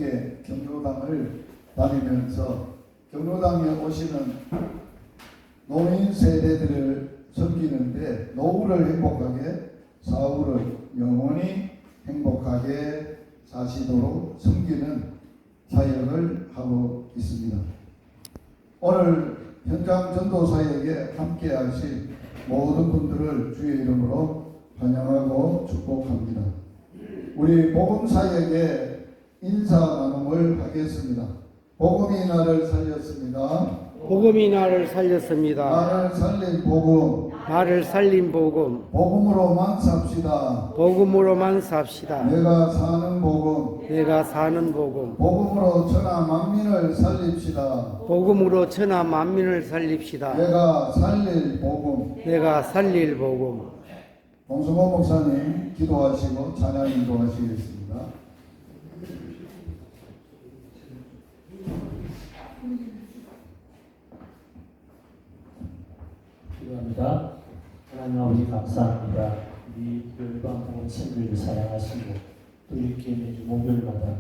지역의 경로당을 다니면서 경로당에 오시는 노인 세대들을 섬기는데 노후를 행복하게, 사후를 영원히 행복하게 사시도록 섬기는 사역을 하고 있습니다. 오늘 현장 전도 사역에 함께 하신 모든 분들을 주의 이름으로 환영하고 축복합니다. 우리 복음 사역에 인사 나눔을 하겠습니다. 복음이 나를 살렸습니다. 복음이 나를 살렸습니다. 나를 살린 복음. 나를 살린 복음. 복음으로만 삽시다. 복음으로만 삽시다. 내가 사는 복음. 내가 사는 복음. 복음으로 천하 만민을 살립시다. 복음으로 천하 만민을 살립시다. 내가 살릴 복음. 내가 살릴 복음. 봉성호 목사님 기도하시고 찬양 인도하시겠습니다. 기도합니다. 하나님 아버지 감사합니다. 우리 교회방 복음 친구들을 사랑하시고 또 이렇게 매주 목요일마다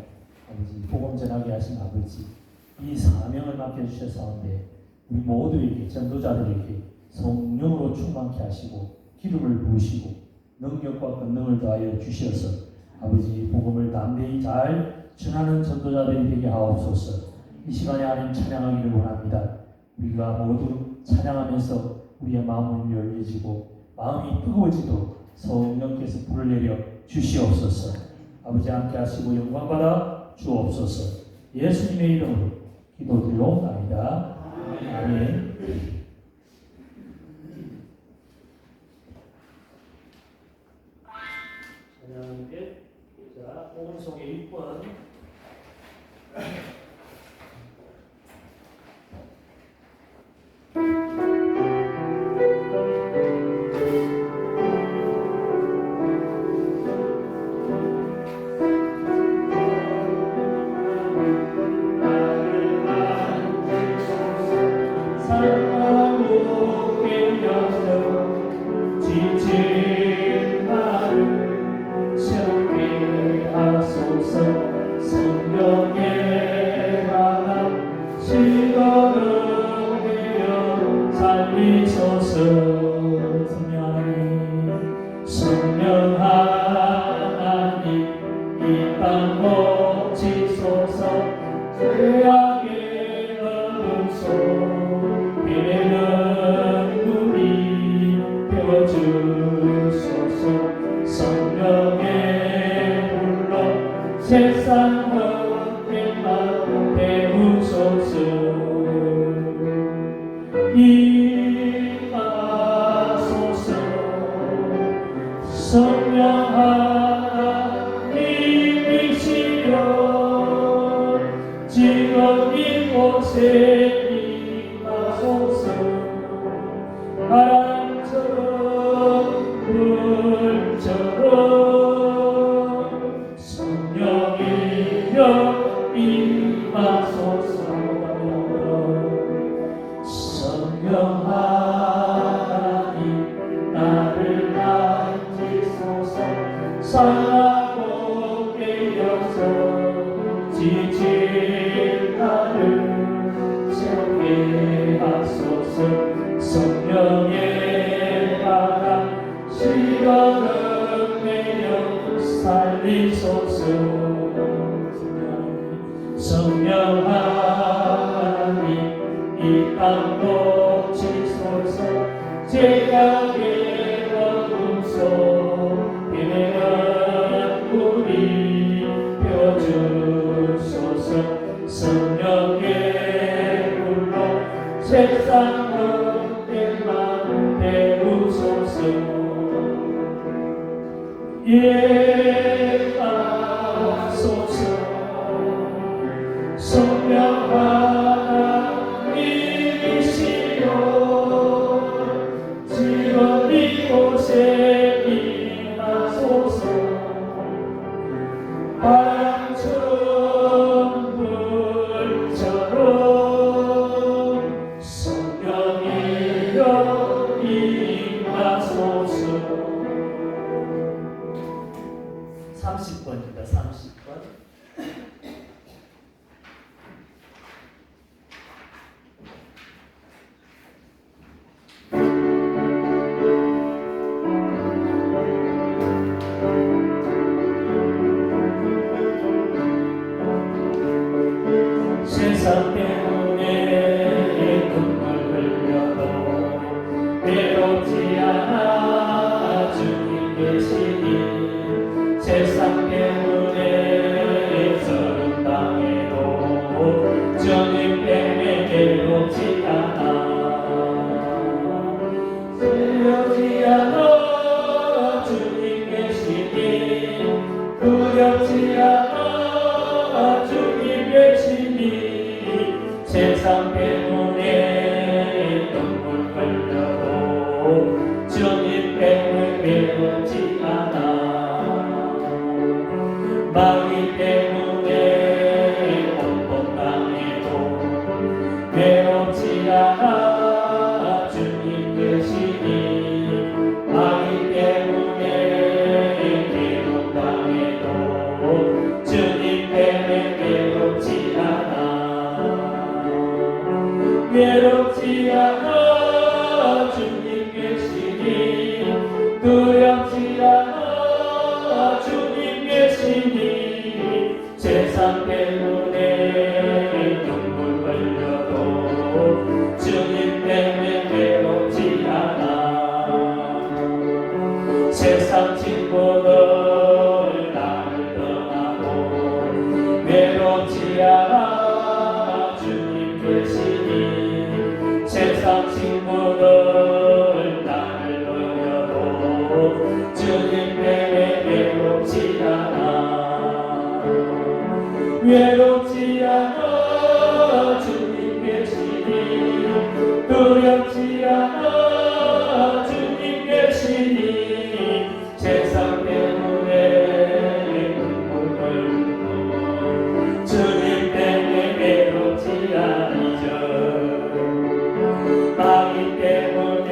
아버지 복음 전하게 하신 아버지 이 사명을 맡겨주셔서는데 우리 모두에게 전도자들에게 성령으로 충만케 하시고 기름을 부으시고 능력과 권능을 더하여 주셔서 아버지 복음을 담대히 잘 전하는 전도자들이 되게 하옵소서. 이 시간에 하나님 찬양하기를 원합니다. 우리가 모두 찬양하면서 우리의 마음은 열려지고 마음이 뜨거워지도록 성령께서 불을 내려 주시옵소서. 아버지 함께 하시고 영광 받아 주옵소서. 예수님의 이름으로 기도드리옵나이다. 아멘. 찬양하는데 자 오른손에 6번 세상 헛되만 배우소서. 임하소서. 성령 하나님이시여 지금 이곳에 임하소서. 바람처럼 불처럼 임하소서. 성령 하나님 나를 만지소서. 상하고 깨어서 지칠 나를 새롭게 하소서. 성령의 바람 시간을 내려 살리소서. 성령 하나님 이 땅도 치소서. 제각의 어둠 비내는 우리 펴주소서. 성령의 불로 세상 헛되만 배우소서. 예하소서. 성령 하나님이시여 지금 이곳에 임하소서. 바람처럼 불처럼 세상 때문에 눈물 흘려도 외롭지 않아 주님 계시니 세상 때문에 서름 당해도 주님 때문에 외롭지 않아 외롭지 않아 주님 계시니 두렵지 않아 주님 계시니 세상 때문에 눈물 흘려도 주님 때문에 외롭지 않아 마귀 때문에 혼돈당해도 외롭지 않아 주님 계시니 마귀 때문에 괴롭당해도 주님 때문에 외롭지 않아 외롭지 않아 주님 계시니 두렵지 않아 주님 계시니 세상 때문에 눈물 흘려도 주님 때문에 외롭지 않아 세상 친구들 나를 떠나도 외롭지 않아 주님 계시니 세상 친구들 나를 버려도 주님 때문에 외롭지 않아 외롭지 않아 주님 계시니 두렵지 않아 주님 계시니 세상 때문에 눈물 흘리고 주님 때문에 외롭지 않으죠 마귀 때문에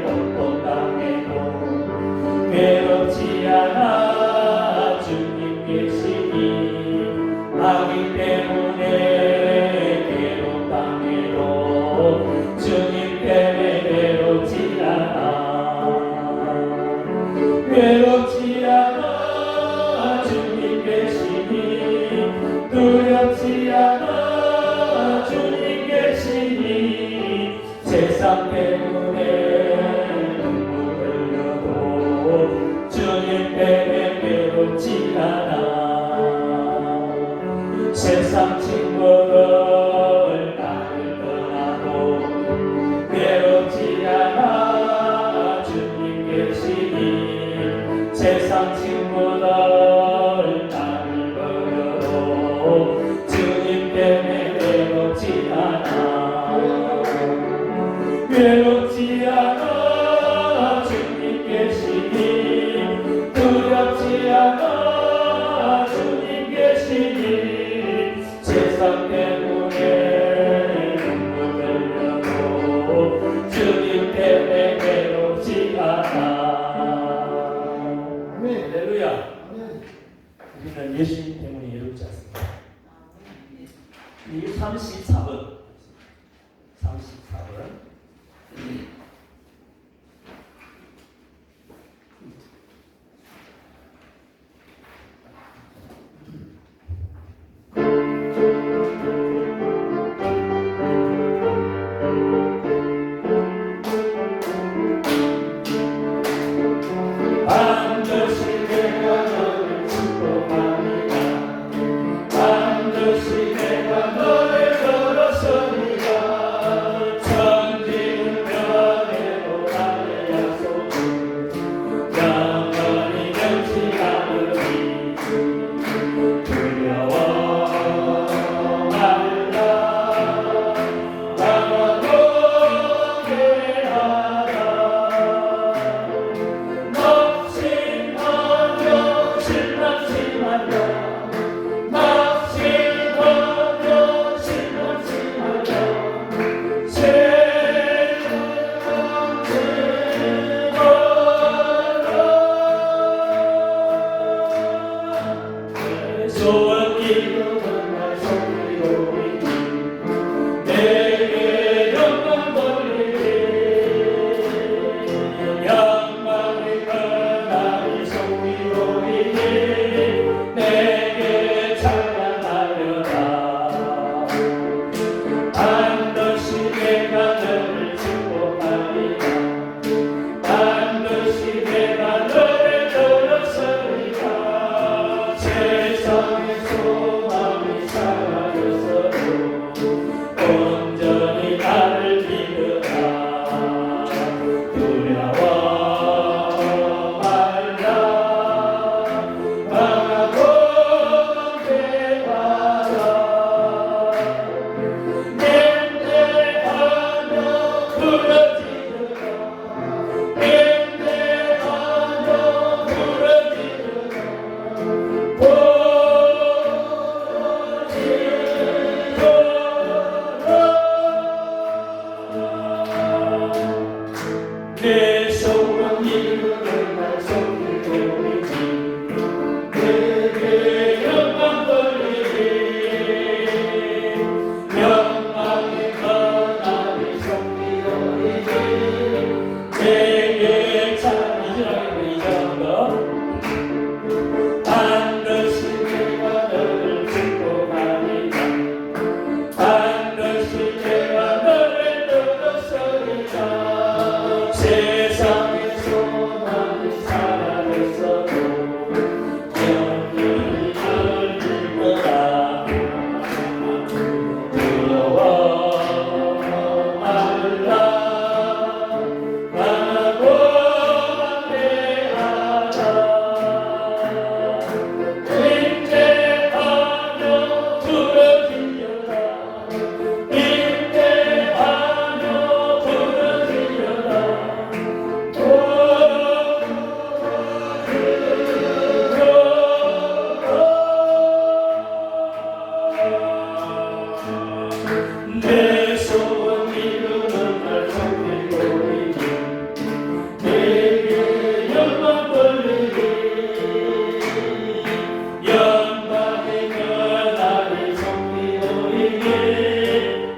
고통당해도 외롭지 않아 주님 계시니 마귀 때문에 괴롭당해도 주님 때문에 외롭지 않아 외롭지 않아 주님 계시니 두렵지 않아 주님 계시니 세상 때문에 눈물 흘려도 주님 때문에 외롭지 않아 세상 친구들 나를 떠나도 외롭지 않아 주님 계시니 세상 친구들 나를 버려도 주님 때문에 외롭지 않아 외롭지 않아 주님 계시니 두렵지 않아 주님 계시니 세상 때문에 눈물 흘려도 주님 때문에 외롭지 않아 할렐루야 우리는 예수님 때문에 외롭지 않습니다 이 34번 34번 반드시 내가 너를 축복하리라 반드시 내가 너를 걸어서리라 천지는 변해도 나의 약속은 영원히 변치 않으리 두려워 말라 나와 노래하라 낙심하며 실망치 말라 낙심하며 실망치 말라 실망치 말라 내 소원 이루는 날 소리로이니 내게 영광 돌리리 영광을 변하리 소리로이니 내게 찬양하려라 내 소원 이루는 날 성필로이니 내게 영광 돌리니 영광이며 나의 성필로이니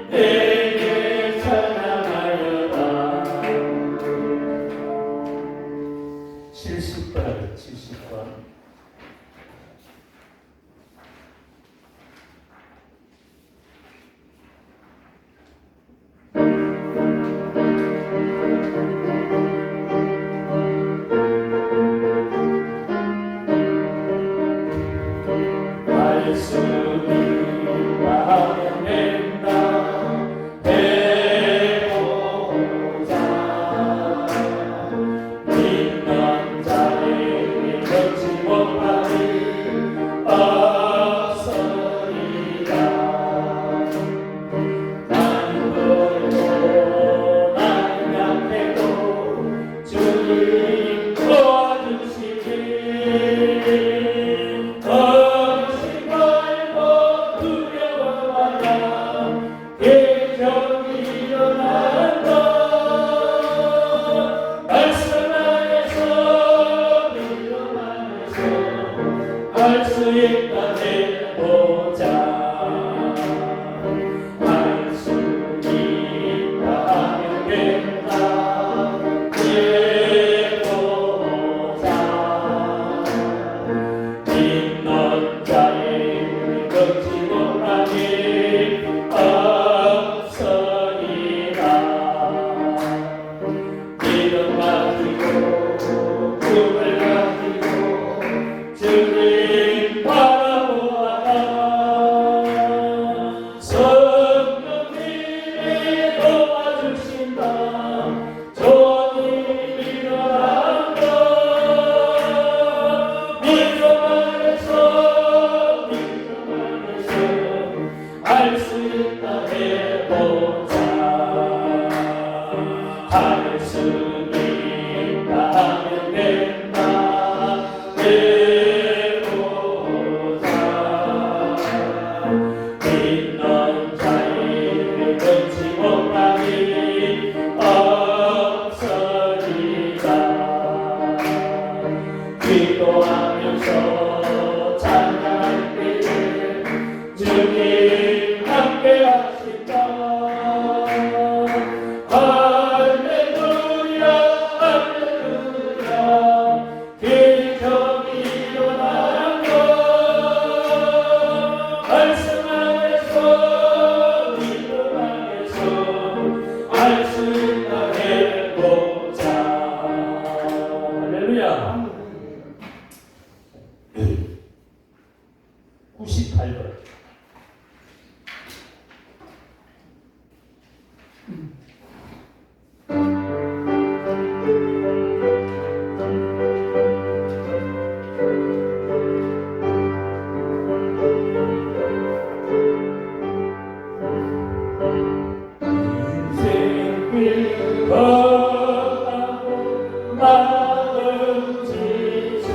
내게 찬양하여라. 70번 70번. 말씀이 나면 된다 해보자. 믿는 자에게 걷지 못하니 없으리라. 나는 그래도 나는 약해도 주님 도와주시니 할 수 있다 해보자. 할 수 있다 하면 된다 해보자. 믿는 자의 걷지 못하니 없으리라. 믿음 가지고 꿈을 가지고 주님 바라보아라. 성령님이 도와주신다. 좋은 일이 일어난다. 믿음 안에서 알 수 있다 해보자. 할 수 있다 하면 된다 해보자. 믿는 자에게 걷지 못하니 없으리라. 기도하면서 찬양할 때에 주님 함께 하신다. 할렐루야 할렐루야 기적이 일어난다. 말씀 안에서 믿음 안에서 알 수 있다 해보자. 할렐루야. 98번. 인생길 걸어가고 마음 지쳐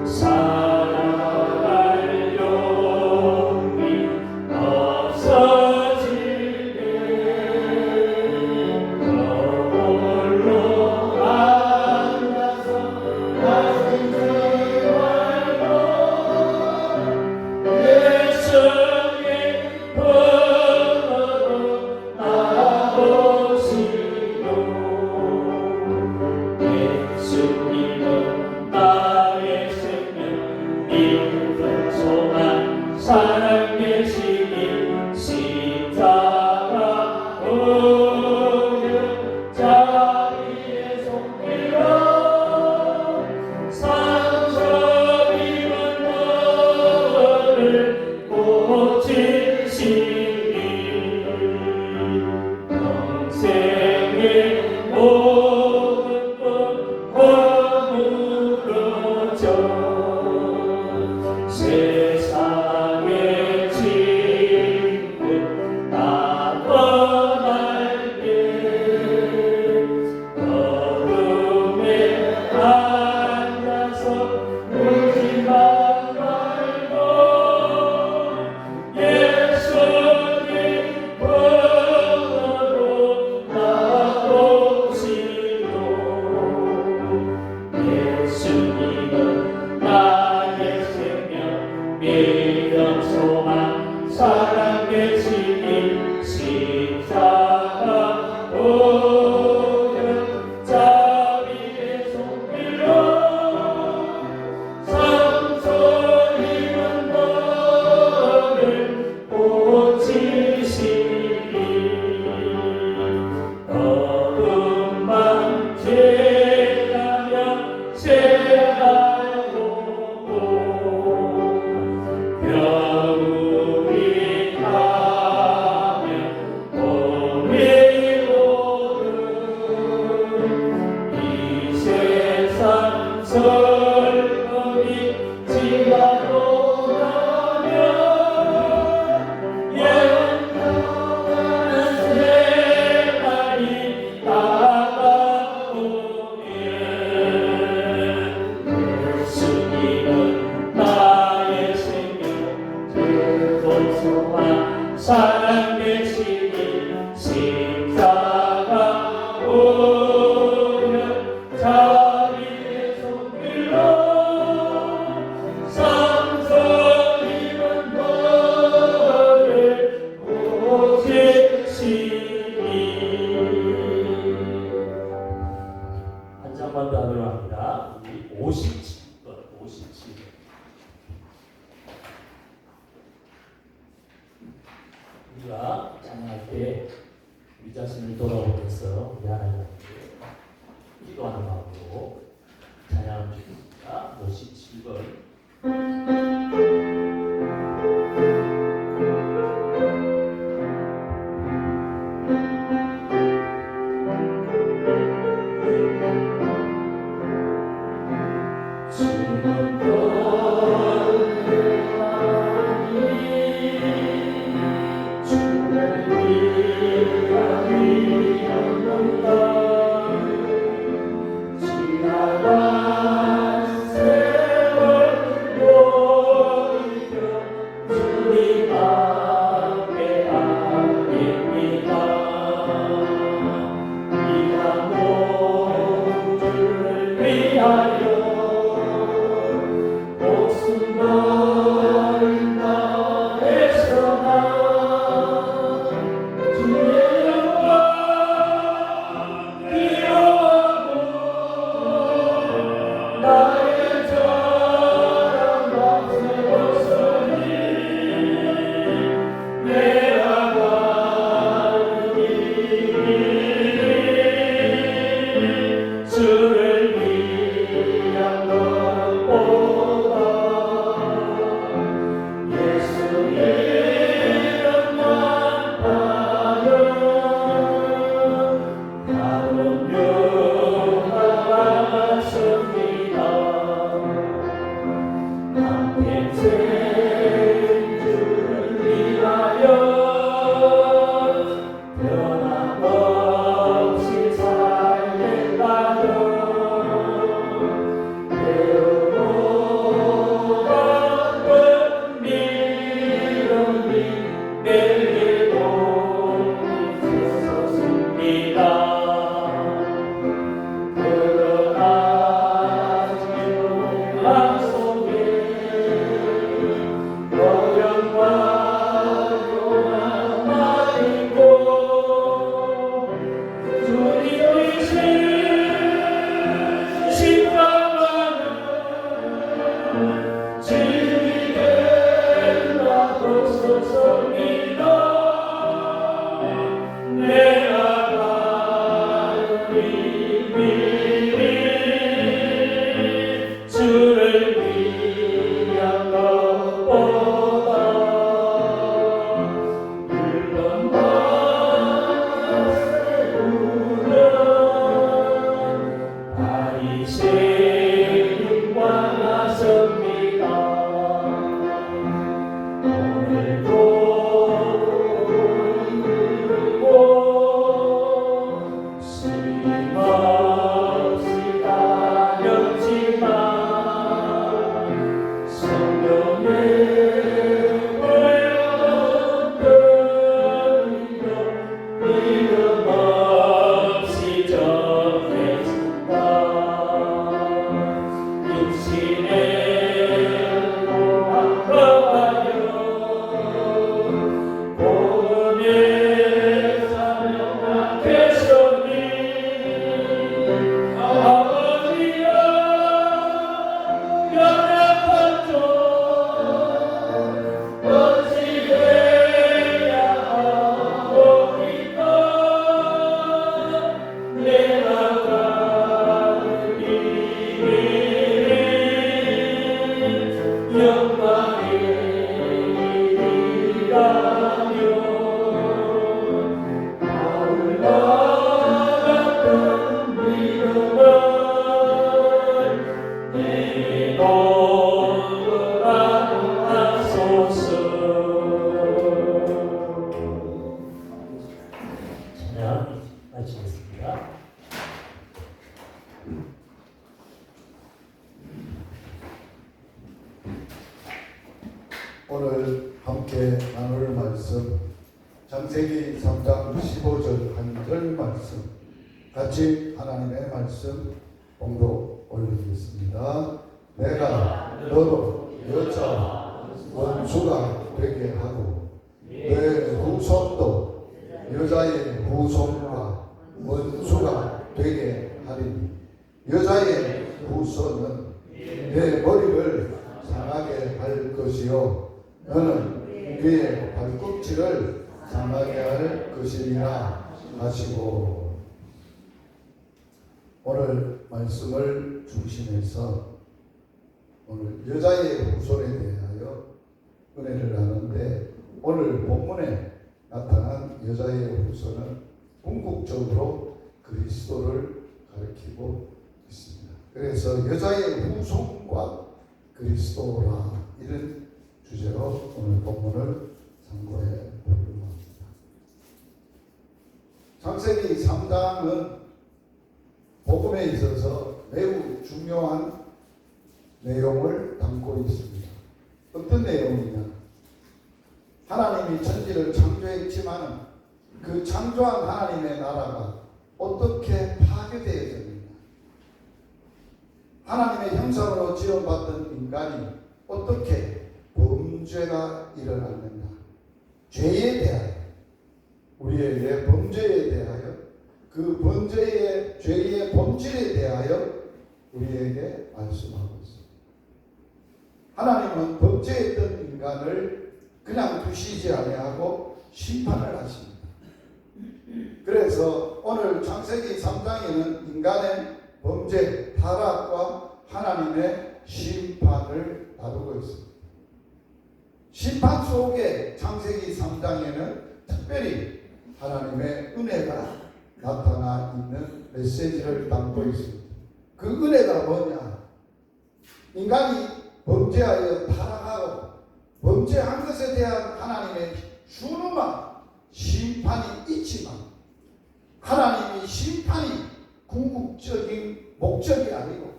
살아갈 용기 없어지네. 거울로 앉아서 나는 생활로 내 성에 걸어도 나오시오. 예수님은 나의 생명 믿음 소망 사랑 되시니 십자가 오려 자리에 손길어 상처 입은 너를 고치시니 평생의 모든 것 허물어져 세상에 위력 소망 사랑 되시니 십자가 오른 자비의 손길로 상소리는 너를 고치시니 어둠만 죄하며 죄하고 겨울이 가면 봄이 오는 이 세상 설거리 지나고 나면 영원한 생활이 다가오면 예수님은 나의 생명 소소한 사랑 되시니 십자가 오른 자비의 손길로 상소리는 너를 고치시니. 한 장만 더 하도록 합니다. 57번 57번. 우리가 찬양할 때 우리 자신을 돌아보면서 우리 하나님께 기도하는 마음으로 찬양하면 좋겠습니다. 57번. 오늘 함께 나눌 말씀 창세기 3장 15절 한 절 말씀 같이 하나님의 말씀 봉독 올리겠습니다. 내가 너로 여자 원수가 되게 하고 내 후손도 여자의 후손과 원수가 되게 하리니 여자의 후손은 내 머리를 상하게 할 것이요 너는 그의 발꿈치를 상하게 할 것이니라 하시고, 오늘 말씀을 중심해서 오늘 여자의 후손에 대하여 은혜를 나누는데, 오늘 본문에 나타난 여자의 후손은 궁극적으로 그리스도를 가리키고 있습니다. 그래서 여자의 후손과 그리스도라, 이런 주제로 오늘 본문을 참고해 보려고 합니다. 창세기 3장은 복음에 있어서 매우 중요한 내용을 담고 있습니다. 어떤 내용이냐? 하나님이 천지를 창조했지만 그 창조한 하나님의 나라가 어떻게 파괴되어졌느냐? 하나님의 형상으로 지원받던 인간이 어떻게 범죄가 일어났는가? 죄에 대하여, 우리에게 범죄에 대하여, 그 범죄의 죄의 본질에 대하여 우리에게 말씀하고 있습니다. 하나님은 범죄했던 인간을 그냥 두시지 아니하고 심판을 하십니다. 그래서 오늘 창세기 3장에는 인간의 범죄, 타락과 하나님의 심판을 다루고 있습니다. 심판 속에 창세기 3장에는 특별히 하나님의 은혜가 나타나 있는 메시지를 담고 있습니다. 그 은혜가 뭐냐? 인간이 범죄하여 타락하고 범죄한 것에 대한 하나님의 준엄한 심판이 있지만, 하나님이 심판이 궁극적인 목적이 아니고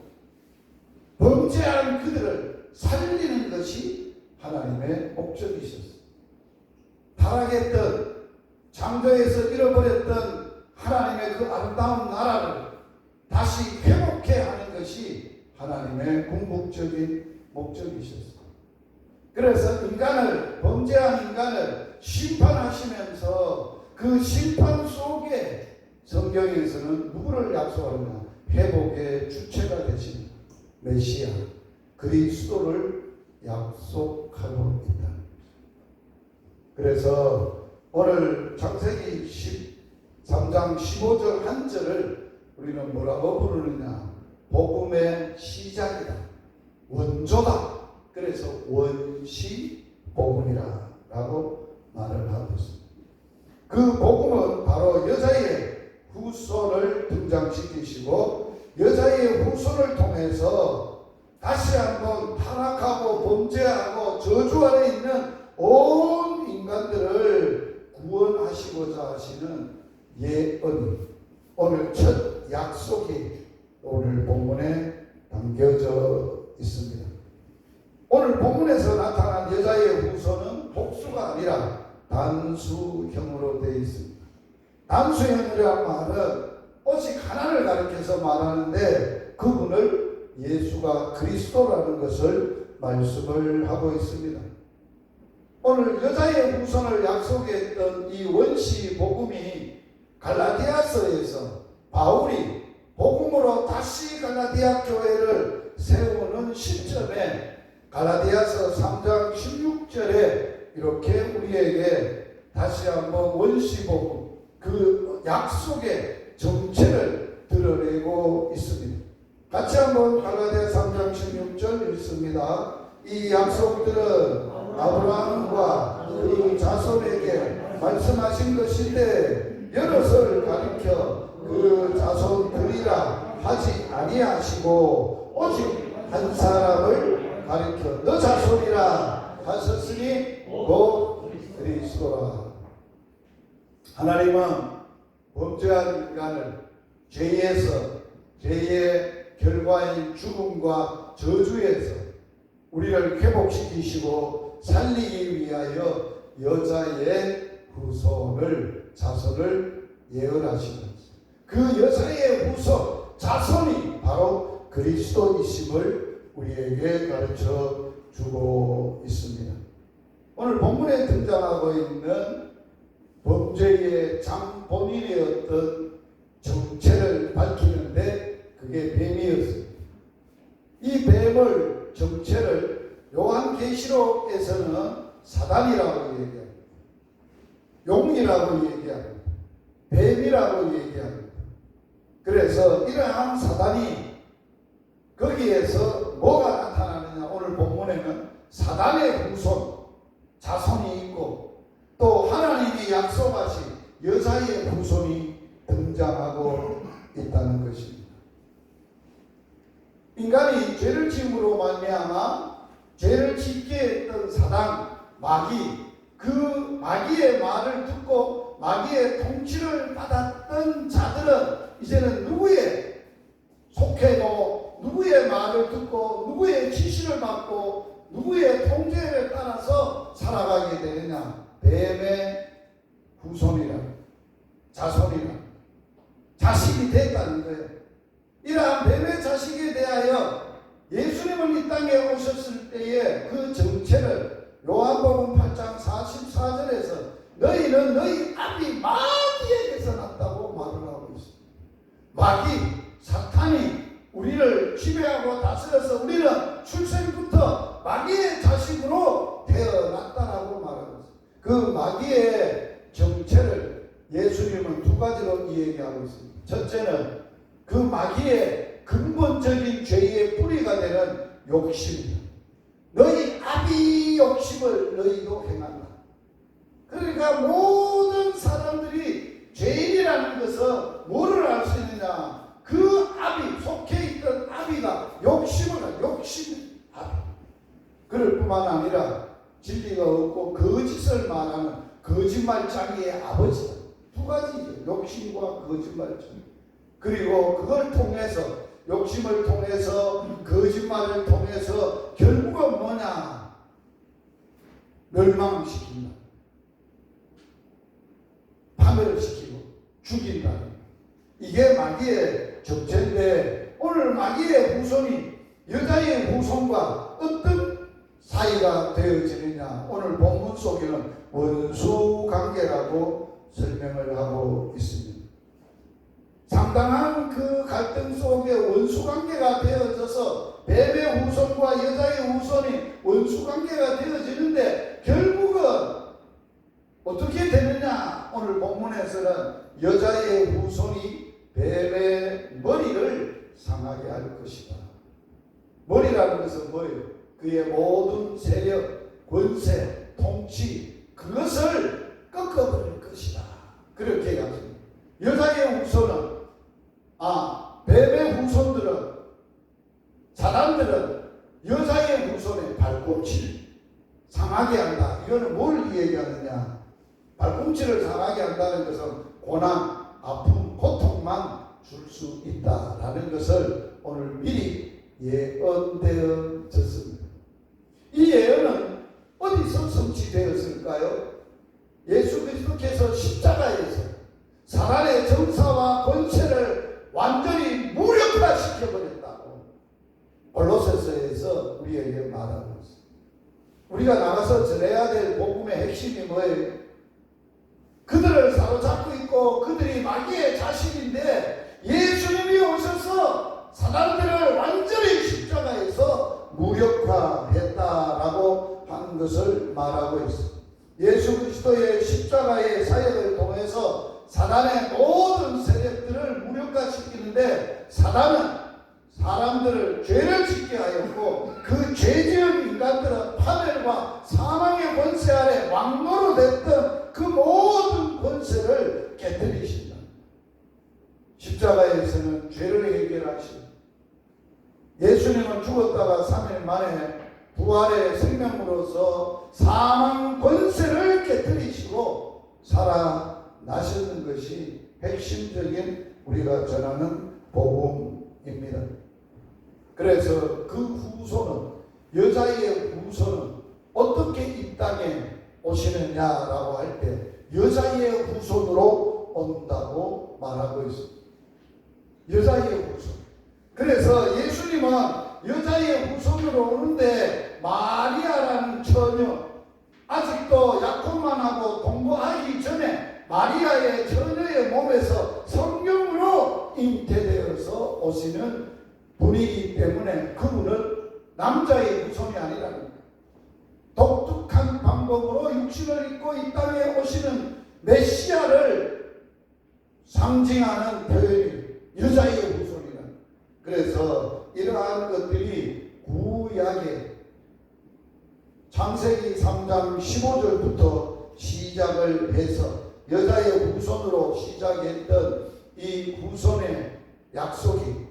범죄한 그들을 살리는 것이 하나님의 목적이셨습니다. 타락했던, 창조에서 잃어버렸던 하나님의 그 아름다운 나라를 다시 회복해 하는 것이 하나님의 궁극적인 목적이셨습니다. 그래서 인간을, 범죄한 인간을 심판하시면서 그 심판 속에 성경에서는 누구를 약속하느냐? 회복의 주체가 되신 메시아 그리스도를 약속하고 있다. 그래서 오늘 창세기 13장 15절 한 절을 우리는 뭐라고 부르느냐? 복음의 시작이다, 원조다. 그래서 원시 복음이라 라고 말을 하고 있습니다. 그 복음은 바로 여자의 후손을 등장시키시고, 여자의 후손을 통해서 다시 한번 타락하고 범죄하고 저주 아래 있는 온 인간들을 구원하시고자 하시는 예언이, 오늘 첫 약속이 오늘 본문에 담겨져 있습니다. 오늘 본문에서 나타난 여자의 후손은 복수가 아니라 단수형으로 되어 있습니다. 단수형이라는 말은 오직 하나를 가리켜서 말하는데, 그분을 예수가 그리스도라는 것을 말씀을 하고 있습니다. 오늘 여자의 후손을 약속했던 이 원시 복음이 갈라디아서에서 바울이 복음으로 다시 갈라디아 교회를 세우는 시점에 갈라디아서 3장 16절에 이렇게 우리에게 다시 한번 원시 복음, 그 약속의 정체를 드러내고 있습니다. 같이 한번 갈라디아 3장 16절 읽습니다. 이 약속들은 아브라함과 그 자손에게 말씀하신 것인데 여럿을 가리켜 그 자손들이라 하지 아니하시고 오직 한 사람을 가리켜 너 자손이라 하셨으니 곧 그리스도라. 하나님은 범죄한 인간을 죄의 결과인 죽음과 저주에서 우리를 회복시키시고 살리기 위하여 여자의 후손을 자손을 예언하신 거죠. 그 여자의 후손 자손이 바로 그리스도이심을 우리에게 가르쳐 주고 있습니다. 오늘 본문에 등장하고 있는 범죄의 본인의 어떤 정체를 밝히는데 그게 뱀이었습니다. 이 뱀을 정체를 요한계시록에서는 사단이라고 얘기합니다. 용이라고 얘기합니다. 뱀이라고 얘기합니다. 그래서 이러한 사단이 거기에서 뭐가 나타나느냐, 오늘 본문에는 사단의 후손 자손이 있고 또 하나님이 약속하신 여자의 후손이 등장하고 있다는 것입니다. 인간이 죄를 지음으로 말미암아 죄를 짓게 했던 사단 마귀, 그 마귀의 말을 듣고 마귀의 통치를 받았던 자들은 이제는 누구의 속해도 누구의 말을 듣고 누구의 지시를 받고 누구의 통제를 따라서 살아가게 되느냐, 뱀의 후손이라 자손이라 자식이 됐다는 거예요. 이러한 뱀의 자식에 대하여 예수님은 이 땅에 오셨을 때에 그 정체를 요한복음 8장 44절에서 너희는 너희 아비 마귀에게서 났다고 말을 하고 있습니다. 마귀, 사탄이 우리를 지배하고 다스려서 우리는 출생부터 마귀의 자식으로 태어났다라고 말하고 있습니다. 그 마귀의 정체를 예수님은 두 가지로 이야기하고 있습니다. 첫째는 그 마귀의 근본적인 죄의 뿌리가 되는 욕심입니다. 너희 아비 욕심을 너희도 행한다. 그러니까 모든 사람들이 죄인이라는 것은 뭐를 알 수 있느냐, 그 아비, 속해 있던 아비가 욕심을 한, 욕심 아비. 그럴 뿐만 아니라 진리가 없고 거짓을 말하는 거짓말장이의 아버지다. 두 가지죠. 욕심과 거짓말장. 그리고 그걸 통해서, 욕심을 통해서, 거짓말을 통해서 결국은 뭐냐, 멸망시킨다. 파멸시키고 죽인다. 이게 마귀의 정체인데, 오늘 마귀의 후손이 여자의 후손과 어떤 사이가 되어지느냐, 오늘 본문 속에는 원수 관계라고 설명을 하고 있습니다. 상당한 그 갈등 속에 원수 관계가 되어져서 뱀의 후손과 여자의 후손이 원수 관계가 되어지는데 결국은 어떻게 되느냐, 오늘 본문에서는 여자의 후손이 뱀의 머리를 상하게 할 것이다. 머리라는 것은 뭐예요? 그의 모든 세력, 권세, 통치, 그것을 꺾어버릴 것이다. 그렇게 얘기합니다. 여자의 후손은, 뱀의 후손들은, 사람들은 여자의 후손의 발꿈치를 상하게 한다. 이거는 뭘 얘기하느냐? 발꿈치를 상하게 한다는 것은 고난, 아픔, 고통만 줄 수 있다라는 것을 오늘 미리 예언되어졌습니다. 이 예언은 어디서 성취되었을까요? 예수 그리스도께서 십자가에서 사단의 정사와 권세를 완전히 무력화시켜버렸다고 골로새서에서 우리에게 말하고 있습니다. 우리가 나가서 전해야 될 복음의 핵심이 뭐예요? 그들을 사로잡고 있고 그들이 마귀의 자식인데 예수님이 오셔서 사단들을 완전히 십자가에서 무력화했다라고 하는 것을 말하고 있습니다. 예수 그리스도의 십자가의 사역을 통해서 사단의 모든 세력들을 무력화시키는데, 사단은 사람들을 죄를 짓게 하였고 그 죄지은 인간들은 파멸과 사망의 권세 아래 왕노로 됐던 그 모든 권세를 깨뜨리신다. 십자가에서는 죄를 해결하시고 예수님은 죽었다가 3일 만에 부활의 생명으로서 사망 권세를 깨뜨리시고 살아나셨는 것이 핵심적인 우리가 전하는 복음입니다. 그래서 그 후손은, 여자의 후손은 어떻게 이 땅에 오시느냐라고 할 때 여자의 후손으로 온다고 말하고 있습니다. 여자의 후손. 그래서 예수님은 여자의 후손으로 오는데 마리아라는 처녀, 아직도 약혼만하고 동거하기 전에 마리아의 처녀의 몸에서 성령으로 잉태되어서 오시는 분이기 때문에 그분은 남자의 후손이 아니라는 거예요. 독특한 방법으로 육신을 입고 이 땅에 오시는 메시아를 상징하는 표현이 여자의 후손이라는. 그래서 이러한 것들이 구약의 창세기 3장 15절부터 시작을 해서 여자의 후손으로 시작했던 이 후손의 약속이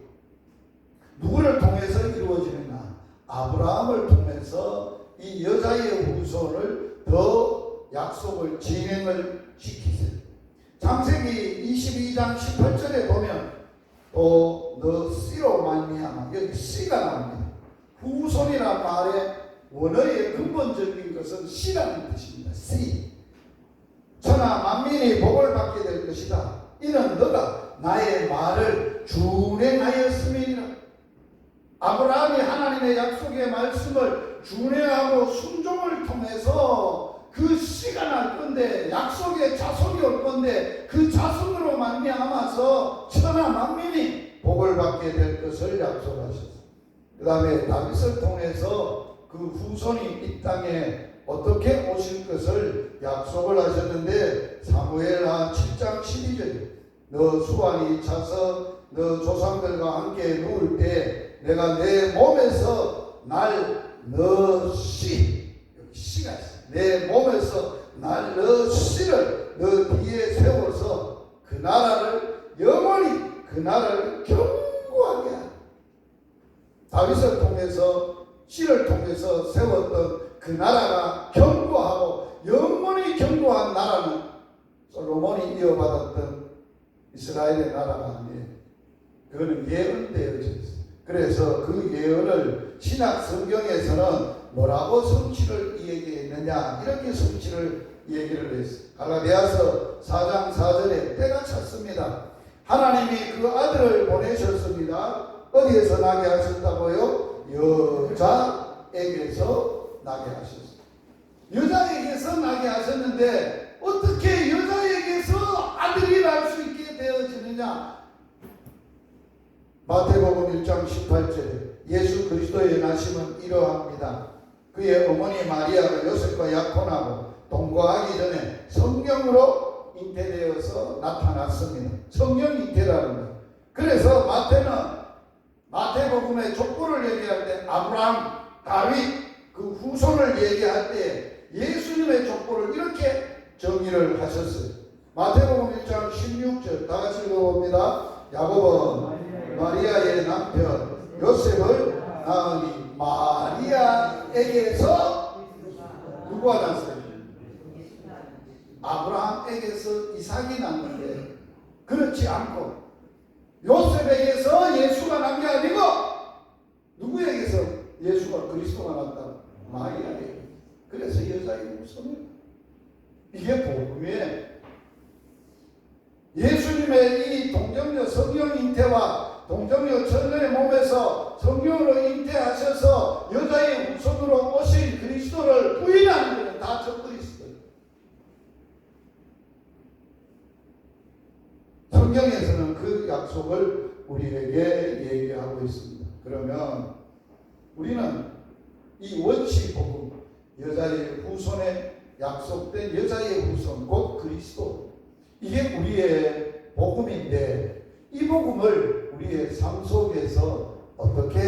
누구를 통해서 이루어지느냐? 아브라함을 통해서 이 여자의 후손을 더 약속을 진행을 시키세요. 창세기 22장 18절에 보면 너 씨로 말미암아, 여기 씨가 나옵니다. 후손이란 말의 원어의 근본적인 것은 씨라는 뜻입니다. 씨. 천하 만민이 복을 받게 될 것이다. 이는 너가 나의 말을 준행하였음이니라. 아브라함이 하나님의 약속의 말씀을 준행하고 순종을 통해서 그 씨가 날 건데, 약속의 자손이 올 건데, 그 자손으로 말미암아서 천하 만민이 복을 받게 될 것을 약속하셨어요. 그 다음에 다윗을 통해서 그 후손이 이 땅에 어떻게 오실 것을 약속을 하셨는데, 사무엘하 7장 12절, 너 수완이 차서 너 조상들과 함께 누울 때 내가 내 몸에서 날 넣으시, 여기 씨가 있어. 내 몸에서 날 넣으시를 너 뒤에 세워서 그 나라를 영원히 그 나라를 견고하게 하라. 다윗을 통해서 씨를 통해서 세웠던 그 나라가 견고하고 영원히 견고한 나라는 솔로몬이 이어받았던 이스라엘의 나라가 아니에요. 그거는 예언되어져 있어요. 그래서 그 예언을 신약 성경에서는 뭐라고 성취를 얘기했느냐, 이렇게 성취를 얘기를 했어요. 갈라디아서 4장 4절에 때가 찼습니다. 하나님이 그 아들을 보내셨습니다. 어디에서 나게 하셨다고요? 여자에게서 나게 하셨어요. 여자에게서 나게 하셨는데 어떻게 여자에게서 아들이 날 수 있게 되어지느냐? 마태복음 1장 18절에 예수 그리스도의 나심은 이러합니다. 그의 어머니 마리아가 요셉과 약혼하고 동거하기 전에 성령으로 잉태되어서 나타났습니다. 성령 잉태라는 거예요. 그래서 마태복음의 족보를 얘기할 때 아브라함, 다윗 그 후손을 얘기할 때 예수님의 족보를 이렇게 정의를 하셨어요. 마태복음 1장 16절 다 같이 읽어봅니다. 야곱은 마리아의 남편 요셉을 낳으니 마리아에게서 누구가 났어요? 아브라함에게서 이삭이 났는데, 그렇지 않고 요셉에게서 예수가 난 게 아니고 누구에게서 예수가 그리스도가 났다? 마리아에게. 그래서 여자의 후손이에요. 이게 복음이에요. 예수님의 이 동정녀 성령 잉태와 동정녀 처녀의 몸에서 성령으로 잉태하셔서 여자의 후손으로 오신 그리스도를 부인하는 것은 다 적그리스도예요. 성경에서는 그 약속을 우리에게 얘기하고 있습니다. 그러면 우리는 이 원시 복음, 여자의 후손에 약속된 여자의 후손 곧 그리스도, 이게 우리의 복음인데 이 복음을 우리의 삶 속에서 어떻게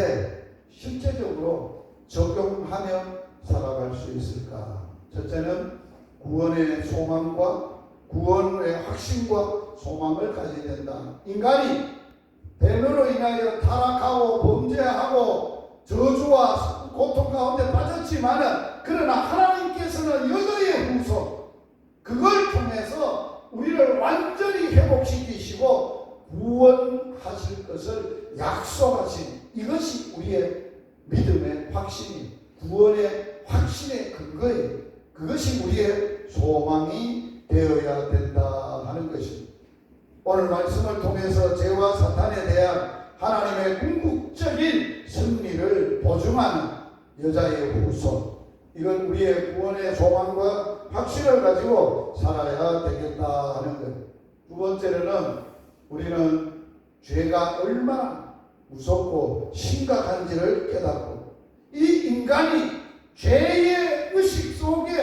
실제적으로 적용하며 살아갈 수 있을까? 첫째는 구원의 소망과 구원의 확신과 소망을 가져야 된다. 인간이 뱀으로 인하여 타락하고 범죄하고 저주와 고통 가운데 빠졌지만은, 그러나 하나님께서는 여자의 후손, 그걸 통해서 우리를 완전히 회복시키시고 구원하실 것을 약속하신, 이것이 우리의 믿음의 확신이, 구원의 확신 확신의 근거예요. 그것이 우리의 소망이 되어야 된다 하는 것입니다. 오늘 말씀을 통해서 죄와 사탄에 대한 하나님의 궁극적인 승리를 보증하는 여자의 후손, 이건 우리의 구원의 소망과 확신을 가지고 살아야 되겠다 하는 것. 두 번째로는 우리는 죄가 얼마나 무섭고 심각한지를 깨닫고, 이 인간이 죄의 의식 속에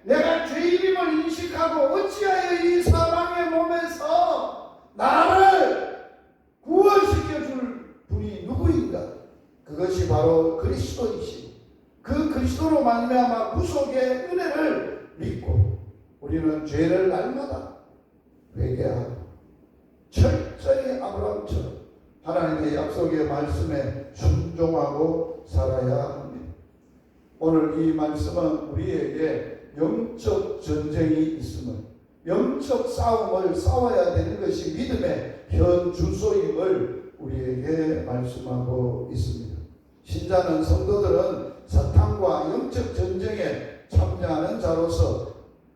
내가 죄인임을 인식하고 어찌하여 이 사망의 몸에서 나를 구원시켜 줄 분이 누구인가? 그것이 바로 그리스도이시고, 그 그리스도로 말미암아 구속의 은혜를 믿고 우리는 죄를 날마다 회개하고 철저히 아브라함처럼 하나님의 약속의 말씀에 순종하고 살아야 합니다. 오늘 이 말씀은 우리에게 영적 전쟁이 있음을, 영적 싸움을 싸워야 되는 것이 믿음의 현 주소임을 우리에게 말씀하고 있습니다. 신자는, 성도들은 사탄과 영적 전쟁에 참여하는 자로서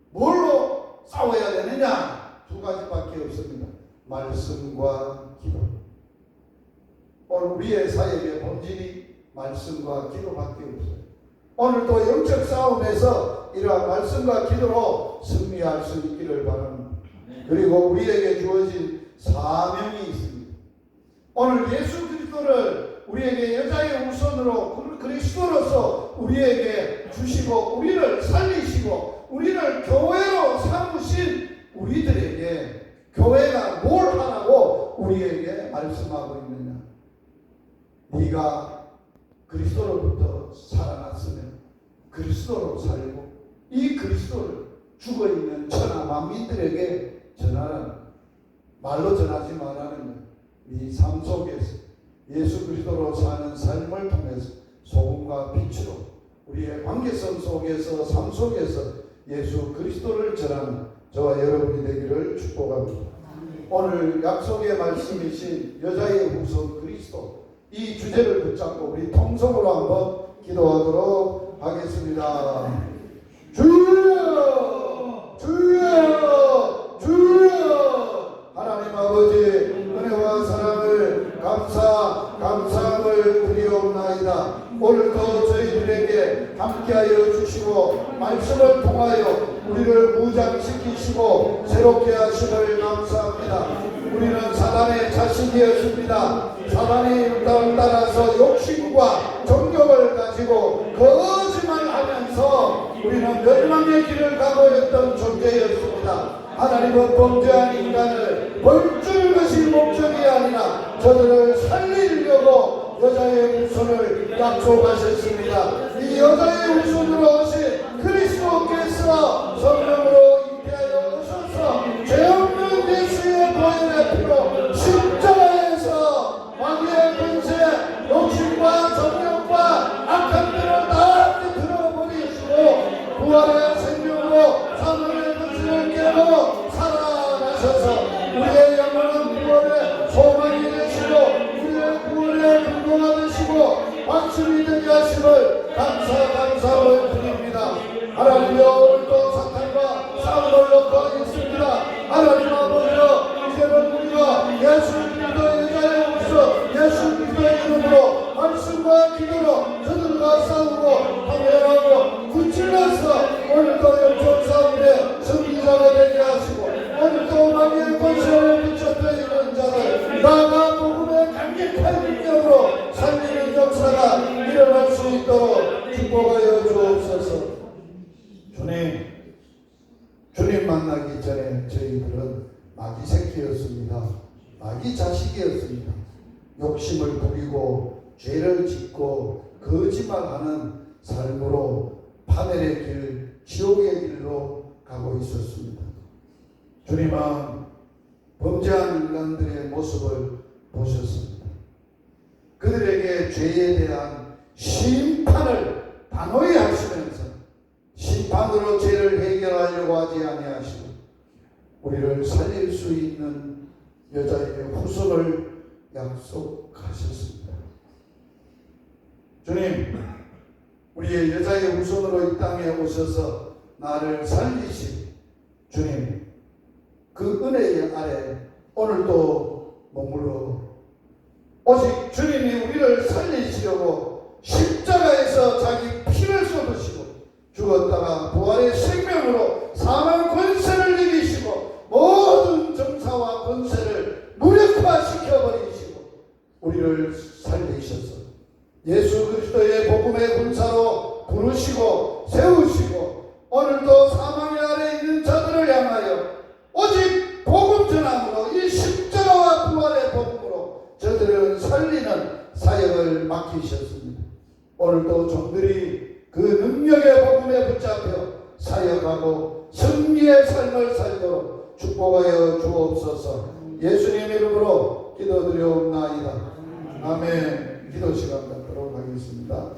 뭘로 싸워야 되느냐? 두 가지밖에 없습니다. 말씀과 기도. 오늘 우리의 사역의 본질이 말씀과 기도밖에 없어요. 오늘도 영적 싸움에서 이러한 말씀과 기도로 승리할 수 있기를 바랍니다. 그리고 우리에게 주어진 사명이 있습니다. 오늘 예수 그리스도를 우리에게 여자의 우선으로 그리스도로서 우리에게 주시고 우리를 살리시고 우리를 교회로 삼으신 우리들에게 교회가 뭘 하라고 우리에게 말씀하고 있느냐? 네가 그리스도로부터 살아났으면 그리스도로 살고 이 그리스도를 죽어있는 천하 만민들에게 전하라는, 말로 전하지 말라는 이 삶 속에서 예수 그리스도로 사는 삶을 통해서 소금과 빛으로 우리의 관계성 속에서, 삶 속에서 예수 그리스도를 전하는 저와 여러분이 되기를 축복합니다. 오늘 약속의 말씀이신 여자의 후손 그리스도, 이 주제를 붙잡고 우리 통성으로 한번 기도하도록 하겠습니다. 주여, 주여, 주여. 하나님 아버지, 은혜와 사랑을 감사함을 드리옵나이다. 오늘도 저희들에게 함께하여 주시고 말씀을 통하여 우리를 무장시키시고 새롭게 하심을 감사합니다. 우리는 사단의 자식이었습니다. 사단의 따라서 욕심과 정욕을 가지고 거짓말하면서 우리는 멸망의 길을 가고 있던 존재였습니다. 하나님은 범죄한 인간을 벌줄 것이 목적이 아니라 저들을 살리려고 여자의 후손을 약속하셨습니다. 이 여자의 후손으로 오신 그리스도께서 성령으로 잉태하여 오셔서 죄 없는 예수의 보혈의 피로 십자가에서 마귀의 권세, 욕심과 정욕과 악한 들을 다 들어버리시고 부활의 생명으로 사망의 권세를 깨고 살아나셔서 우리의 영원한 구원의 소망이 되시고 우리의 구원의 근거가 되시고 확신이 되게 하심을 감사함을 드립니다. 하나님여, 오늘도 사탄과 싸움을 놓고 있습니다. 하나님 아버지여, 이제는 우리가 예수 그리스도의 여자의 후손 예수 그리스도의 이름으로 말씀과 기도로 저들과 싸우고 판결하고 구출해서 오늘도 영적 싸움의 승리자가 되게 하시고 오늘도 마귀의 권세를 붙잡혀 있는 자들 나아가 복음의 강력한 능력으로 살리는 역사가 일어날 수 있도록 축복하여 주옵소서. 주님 만나기 전에 저희들은 마귀 새끼였습니다. 마귀 자식이었습니다. 욕심을 부리고 죄를 짓고 거짓말하는 삶으로 파멸의 길, 지옥의 길로 가고 있었습니다. 주님은 범죄한 인간들의 모습을 보셨습니다. 그들에게 죄에 대한 심판을 단호히 하시면서 심판으로 죄를 해결하려고 하지 아니하시고 우리를 살릴 수 있는 여자의 후손을 약속하셨습니다. 주님, 우리의 여자의 후손으로 이 땅에 오셔서 나를 살리신 주님, 그 은혜의 아래 오늘도 머물러 오직 주님이 우리를 살리시려고 십자가에서 자기 피를 쏟으시고 죽었다가 부활의 생명으로 사망 권세를 이기시고 모든 정사와 권세를 무력화시켜버리시고 우리를 살리셔서 예수 그리스도의 복음의 군사로 부르시고 세우시고 오늘도 사망의 아래 있는 자들을 향하여 오직 복음 전함으로 이 십자가와 부활의 복음으로 저들을 살리는 사역을 맡기셨습니다. 오늘도 종들이 그 능력의 복음에 붙잡혀 사역하고 승리의 삶을 살도록 축복하여 주옵소서. 예수님 이름으로 기도드려옵나이다. 아멘. 기도 시간 갖도록 하겠습니다.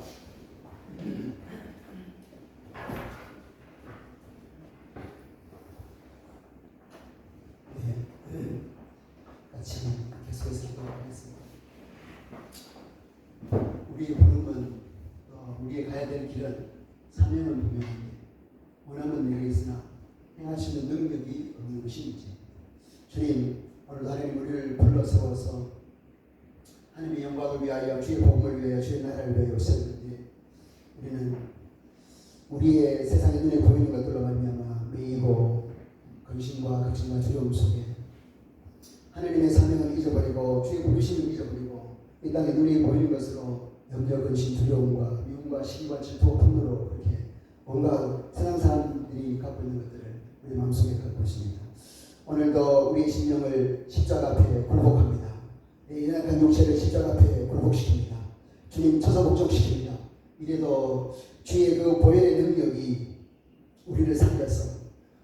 같이 계속해서 기도하겠습니다. 우리의 부름은 우리의 가야 될 길은 사명은 분명한데 원함은 내게 있으나 행하시는 능력이 없는 것인지 주님, 오늘 하나님 우리를 불러 세워서 하나님의 영광을 위하여 주의 복음을 위하여 주의 나라를 위하여 오셨는데 우리는 우리의 세상의 눈에 보이는 것들로 말미암아 매이고 근심과 걱정과 두려움 속에 하나님의 사명을 잊어버리고 주의 부르심을 잊어버리고 이 땅에 눈이 보이는 것으로 염려, 근심, 두려움과 미움과 시기와 질투와 분노로 그렇게 뭔가 세상 사람들이 갖고 있는 것들을 우리 마음속에 갖고 있습니다. 오늘도 우리의 심령을 십자가 앞에 굴복합니다. 이 연약한 육체를 십자가 앞에 굴복시킵니다. 주님 쳐서 복종시킵니다. 이래도 주의 그 보혈의 능력이 우리를 살려서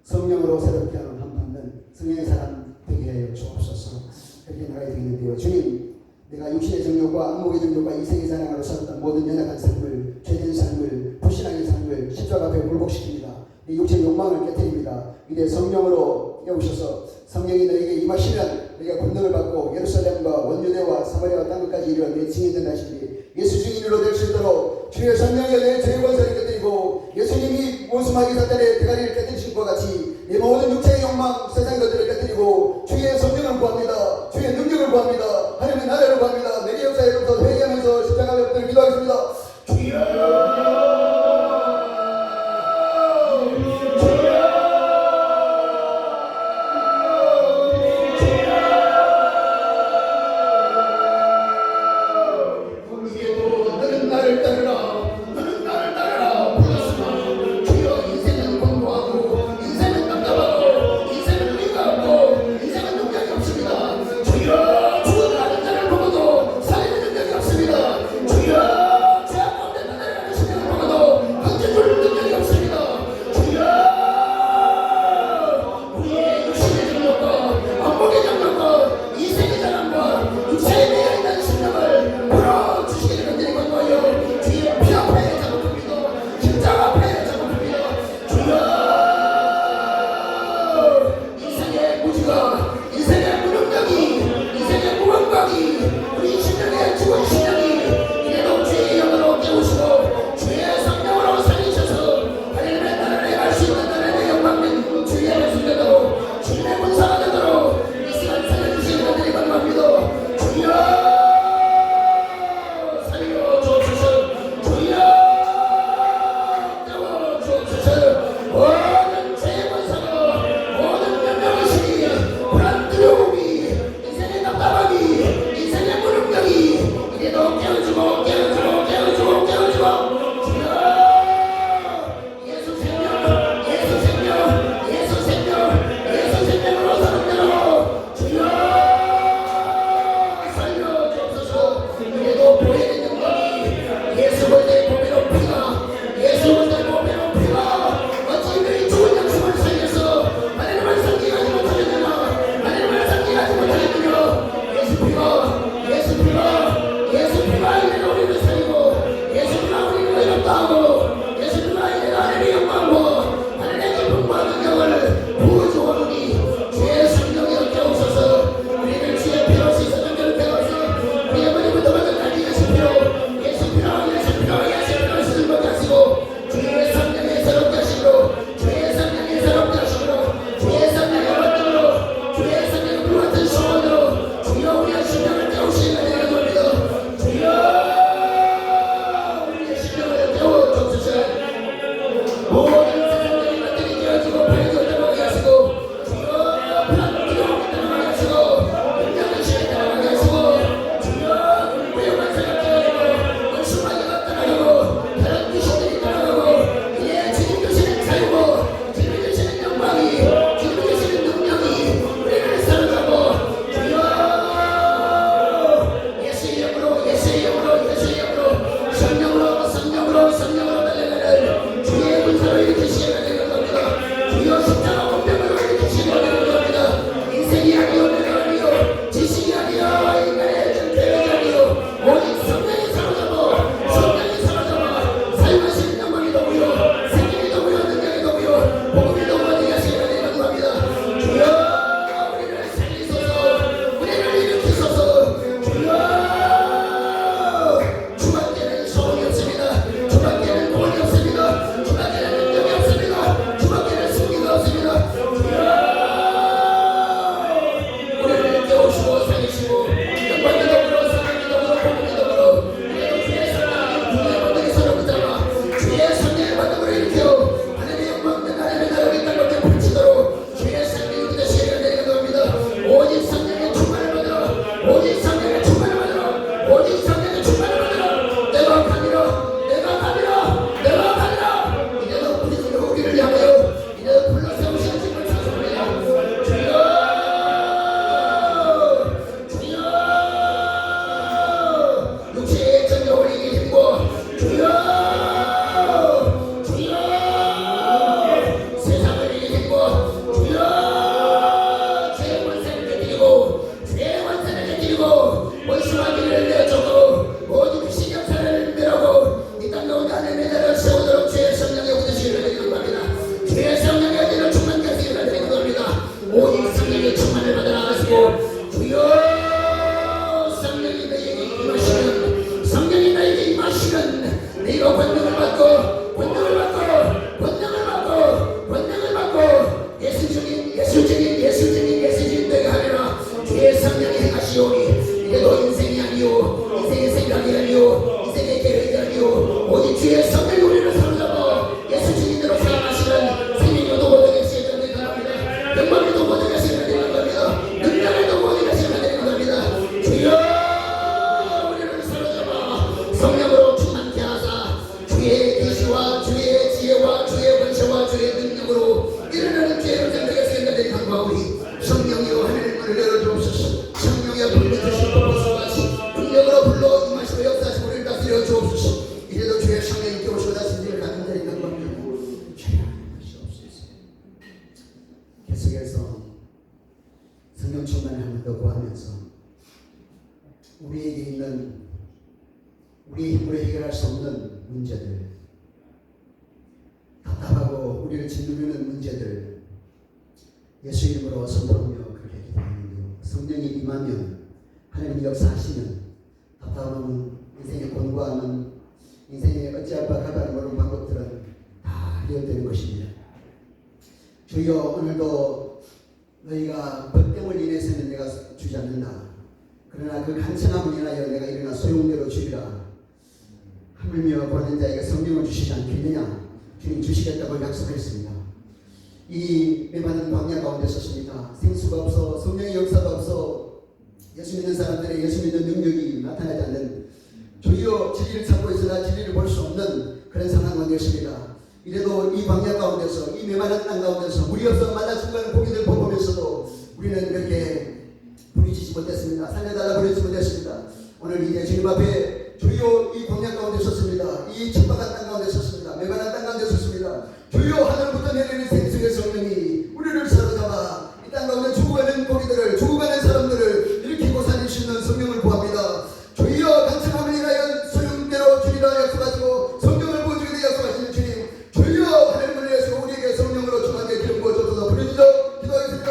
성령으로 새롭게 하는 한받는 성령의 사람 되게 하여 주옵소서. 그렇게 나가야 되겠는데요. 주님, 내가 육신의 정욕과 안목의 정욕과 이생의 사랑으로 살았던 모든 연약한 삶을, 죄된 삶을, 불신앙의 삶을 십자가 앞에 굴복시킵니다. 이 육체의 욕망을 깨뜨립니다. 이래 성령으로 깨우셔서 성령이 너에게 임하시면 너희가 권능을 받고 예루살렘과 원유대와 사마리아와 땅끝까지 이르러 내 증인 된다 하시니 예수 증인으로 될 수 있도록 주의 성령이 내 죄의 권세를 깨뜨리고 예수님이 원수마귀 사탄의 대가리를 깨뜨리신 것 같이 내 모든 육체의 욕망, 세상 것들을 깨뜨리고 주의 성령을 구합니다. 주의 능력을 구합니다. 하나님의 나라를 구합니다. 내게 역사에 이름부터 회개하면서 십자가 앞에 엎드려 기도하겠습니다. 주여! 주여! 계속해서 성령 충만을 한 번 더 구하면서 우리에게 있는 우리의 힘으로 해결할 수 없는 문제들, 답답하고 우리를 짓누르는 문제들 예수 이름으로 선포하며 그렇게 기도하는데요. 성령이 임하면 하나님이 역사하시면 답답함은 인생의 곤고함은 인생의 어찌할 바 하다는 모르는 방법들은 다 해결되는 것입니다. 주여 오늘도 너희가 법dem을 인해서는 내가 주지 않는다. 그러나 그 간청함을 인하여 내가 일어나 소용대로 주리라. 하물며 보낸 자에게 성령을 주시지 않겠느냐. 주님 주시겠다고 약속했습니다. 이 메마른 광야 가운데 섰습니다. 생수가 없어 성령의 역사가 없어 예수 믿는 사람들의 예수 믿는 능력이 나타나지 않는 주여 진리를 찾고 있으나 진리를 볼 수 없는 그런 상황이 되었습니다. 이래도 이 광야 가운데서 이 메마른 땅 가운데서 물이 없어 만나 순간 고기들 보면서도 우리는 그렇게 부딪히지 못했습니다. 살려달라 부르지 못했습니다. 오늘 이제 주님 앞에 주여 이 광야 가운데 섰습니다. 이 척박한 땅 가운데 섰습니다. 메마른 땅 가운데 섰습니다. 주여 하늘부터 내리는 생수의 성령이 우리를 사로잡아 이 땅 가운데 죽어가는 고기들을 죽어가는 사람들을 일으키고 살릴 수 있는 성령을 구합니다. 주여 간청함을 인하여 소용대로 주리라 약속하시고 성령을 보여주게 되어 약속하시는 주님 주여 하늘을 위해서 우리에게 성령으로 충만하게 기름 부어주소서. 부르짖어 기도하겠습니다.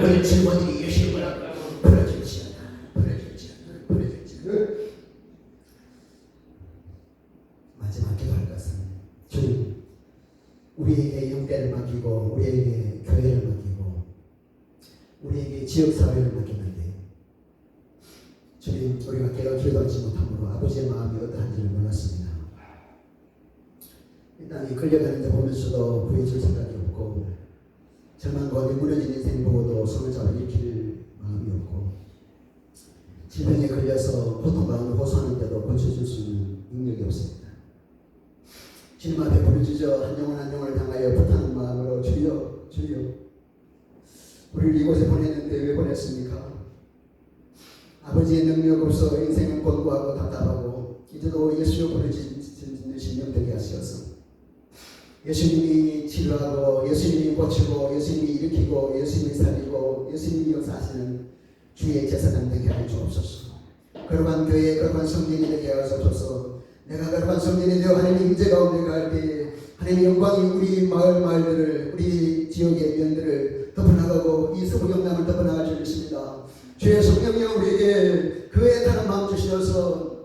우리 질문이 예수님으로 풀어질지어다. 마지막 기도할 것은 주님, 우리에게 영대를 맡기고 우리에게 교회를 맡기고 우리에게 지역사회를 맡겼는데 주님, 우리가 기도하지 못함으로 아버지의 마음이 어떠한지를 몰랐습니다. 이 땅에 끌려가는 데 보면서도 구해줄 생각이 없고 절망 가운데 무너진 인생 보고도 손을 잡아 일으킬 마음이 없고 질병에 걸려서 고통 가운데 호소하는데도 고쳐줄 수 있는 능력이 없습니다. 주님 앞에 부르짖어 한 영혼 한 영혼을 향하여 부탁하는 마음으로 주여 우리를 이곳에 보냈는데 왜 보냈습니까? 아버지의 능력 없어 인생은 곤고하고 답답하고 이제도 예수여 부르짖는 심령 되게 하시어서 예수님이 치료하고 예수님이 고치고 예수님이 일으키고 예수님이 살리고 예수님이 역사하시는 주의 제사장 되게 하여 주옵소서. 거룩한 교회 거룩한 성전이 되게 하옵소서. 내가 거룩한 성전이 되어 하나님의 임재 가운데 갈 때 하나님의 영광이 우리 마을들을 우리 지역의 면들을 덮어나가고 이 서부경남을 덮어나갈 줄 믿습니다. 주의 성령이여 우리에게 그에 따른 마음 주시어서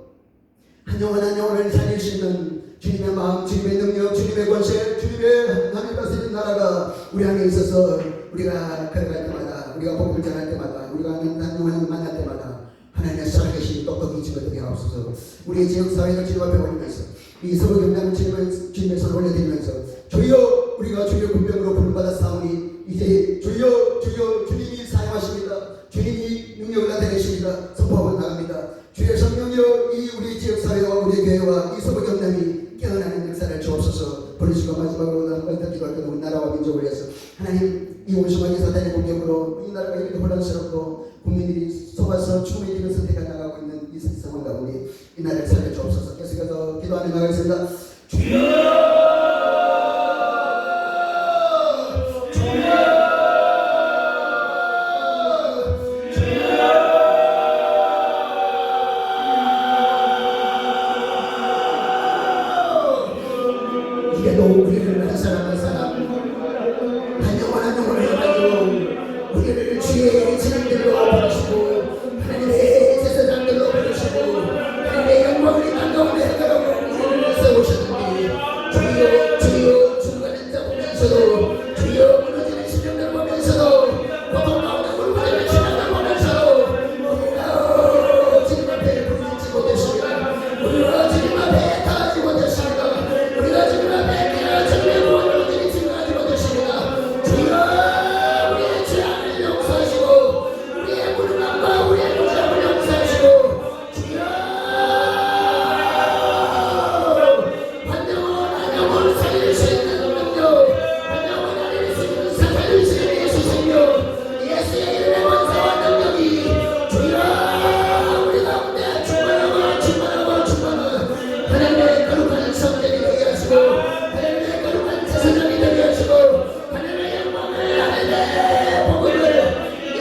한 영혼 한 영혼을 살릴 수 있는 주님의 마음, 주님의 능력, 주님의 권세, 주님의 하나님 다스리는 나라가 우리 안에 있어서 우리가 걸어갈 때마다 우리가 복음을 전할 때마다 우리가 한 영혼을 만날 때마다 하나님의 살아계신 똑똑히 지어되게 하옵소서. 우리의 지역사회를 주님 앞에 올리면서 이 서로 경남을 주님의 손을 올려드리면서 주여 우리가 주의 군병으로 부름받아 싸우니 이제 주여 주님이 사용하십니다. 주님이 능력을 나타내십니다. 선포하고 나갑니다. 주의 성령이여 이 우리 지역사회와 우리 교회와 이 서로 경남이 깨어나는 역사를 주옵소서. 부르시고 마지막으로 한번 기도할 때 우리 나라와 민족을 위해서 하나님 이 온수만이 사탄의 공격으로 이 나라가 이렇게 혼란스럽고 국민들이 속아서 죽음의 길을 선택해 나가고 있는 이 상황 가운데 이 나라를 살려 주옵소서. 계속해서 기도하며 나가겠습니다. 이게도 우리를 한 사람 한 사람 한 영혼 한 영혼을 해가지고 우리를 주의 진행들로 부르시고 하나님의 제사장들로 부르시고 하나님의 영광을 이 땅 가운데 해가라고 우리를 세우셨는데 주여 죽어가는 자 보면서도 주여 무너지는 심령들 보면서도 고통 가운데 울부짖는 신앙들 보면서도 우리가 주님 앞에 부르짖지 못했습니다. 우리가 주님 앞에 다하지 못했습니다. 우리가 주님 앞에 주님의 구원을 얻으니 증거하지 못했습니다. 주여 우리의 죄악을 용서하시고 우리의 무능함과 우리의 무지함을 용서하시고 주여 한 영혼 살릴 수 있는 능력 한 영혼 살릴 수 있는 살릴 수 있는 예수 생명 예수의 이름의 권세와 능력이 주여 우리 가운데 충만하고 하나님의 거룩한 성전이 되게 하시고 하나님의 거룩한 제사장이 되게 하시고 하나님의 영광을 하나님의 복음을 이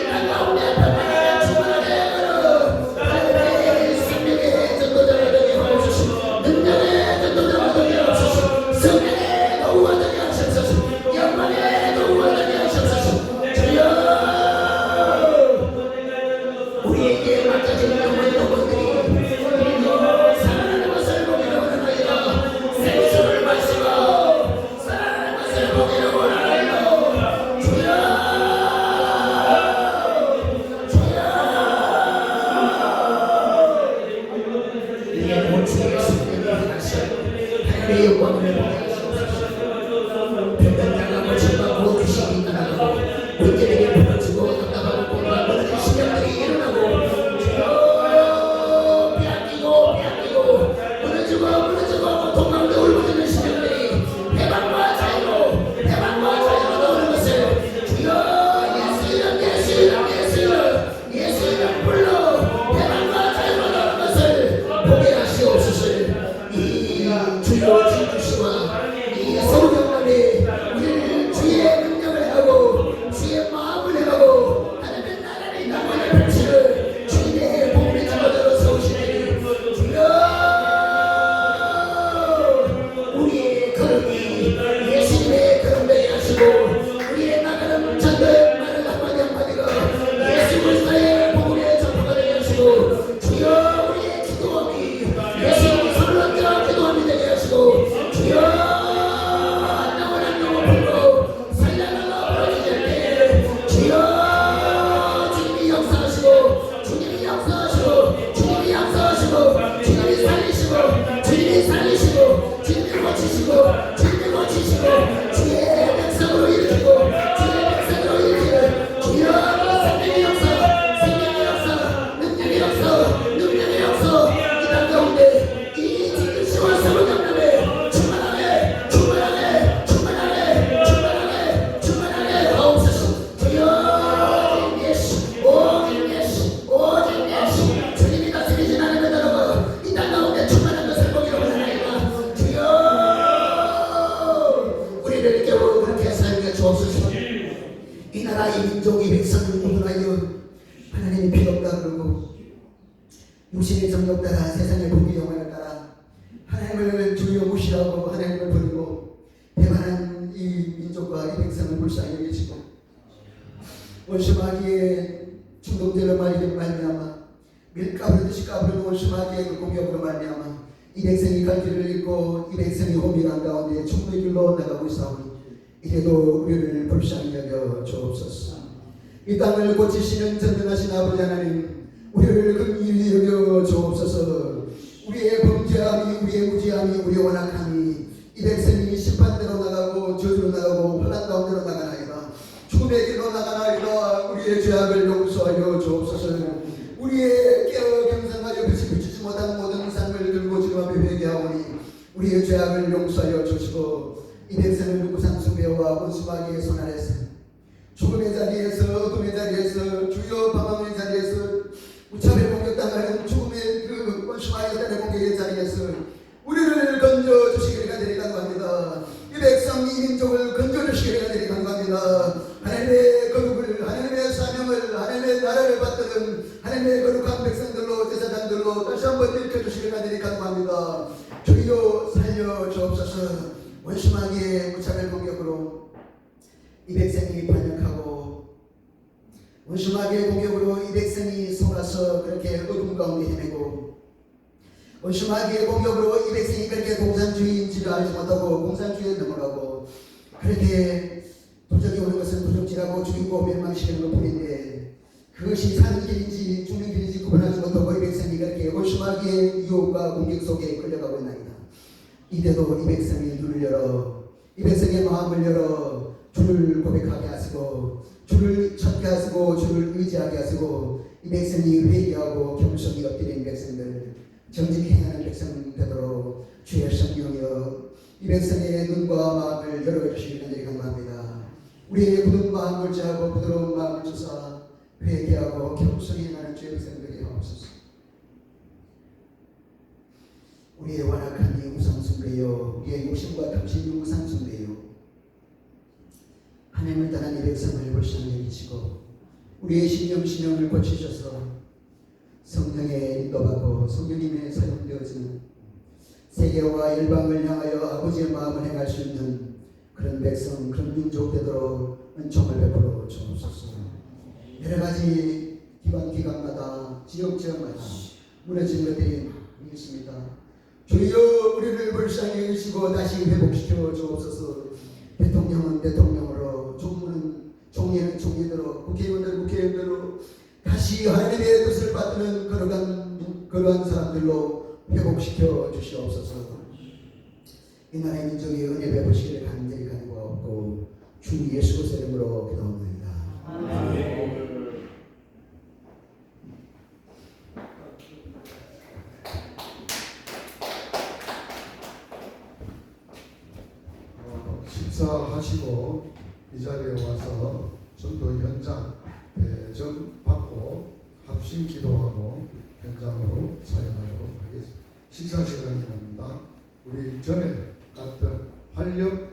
육신의 정욕 따라 세상의 부귀 영화를 따라 하나님을 주여 무시하고 하나님을 버리고 배반한 이 민족과 이 백성을 불쌍히 여기시고 원수마귀의 충동되는 말이든 말미암아 밀가부르듯이 까부르는 원수마귀의 그 공격으로 말미암아 이 백성이 갈 길을 잃고 이 백성이 혼미한 가운데 죽음의 길로 나가고 있사오니 이래도 우리를 불쌍히 여겨 주옵소서. 이 땅을 고치시는 전능하신 아버지 하나님, 우리를 긍휼히 여겨 주옵소서. 우리의 범죄함이, 우리의 무지함이, 우리의 완악함이 이 백성이 심판대로 나가고 저주로 나가고 환난 가운데로 나가나이다. 죽음의 길로 나가나이다. 우리의 죄악을 용서하여 주옵소서. 우리의 깨어 경상하여 빛이 비추지 못한 모든 삶을 들고 지금 앞에 회개하오니 우리의 죄악을 용서하여 주시고 이 백성을 우상숭배와 원수마귀의 손 아래서 죽음의 자리에서 어둠의 자리에서 주여 방황의 자리에서 무차별 공격당하는 죽음의 그 원수마귀의 딸의 공격의 자리에서 우리를 건져 주시기를 간절히 간구합니다. 이 백성 이 민족을 건져 주시기를 간절히 간구합니다. 하나님의 거룩을 하나님의 사명을 하나님의 나라를 받드는 하나님의 거룩한 백성들로 제사장들로 다시 한번 일으켜주시기를 간절히 간구합니다. 주여 살려 주옵소서. 원수마귀의 무차별 공격으로 이 백성이 반역하고 원수마귀의 공격으로 이 백성이 속아서 그렇게 어둠 가운데 헤매고 원수마귀의 공격으로 이 백성이 그렇게 공산주의인지를 알지 못하고 공산주의에 넘어가고 그렇게 도적이 오는 것은 도적질하고 죽이고 멸망시키는 것 뿐인데 그것이 사는 길인지 죽는 길인지 구분하지 못하고 이 백성이 그렇게 원수마귀의 유혹과 공격 속에 끌려가고 있나이다. 이때도 이 백성이 눈을 열어 이 백성의 마음을 열어 주를 고백하게 하시고 주를 찾게 하시고 주를 의지하게 하시고 이 백성이 회개하고 겸손히 엎드린 백성들 정직히 행하는 백성 되도록 주의 성령이여 이 백성의 눈과 마음을 열어주시기 간절히 간구합니다. 우리의 굳은 마음을 제하고 부드러운 마음을 주사 회개하고 겸손히 행하는 주의 백성들이 하옵소서. 우리의 완악한 이 우상숭배요 우리의 욕심과 탐심이 우상숭배요 하나님을 떠난 이 백성을 불쌍히 여기시고 우리의 신령을 고치셔서 성령의 인도받고 성령님의 사용되어지는 세계와 열방을 향하여 아버지의 마음을 행할 수 있는 그런 백성 그런 민족 되도록 은총을 베풀어 주옵소서. 여러가지 기관마다 지역마다 무너진 것들이 있습니다. 주여 우리를 불쌍히 여기시고 다시 회복시켜 주옵소서. 대통령은 대통령으로 총무는 총리는 총리대로 국회의원은 국회의원대로 다시 하나님의 뜻을 받드는 그러한 사람들로 회복시켜 주시옵소서. 이 나라의 민족이 은혜 베푸시기를 간절히 간구하고 주 예수 그리스도의 이름으로 기도합니다. 아멘. 식사하시고 이 자리에 와서 전도 현장 배정 받고 합심 기도하고 현장으로 사용하도록 하겠습니다. 식사 시간입니다. 우리 전에 갔던 활력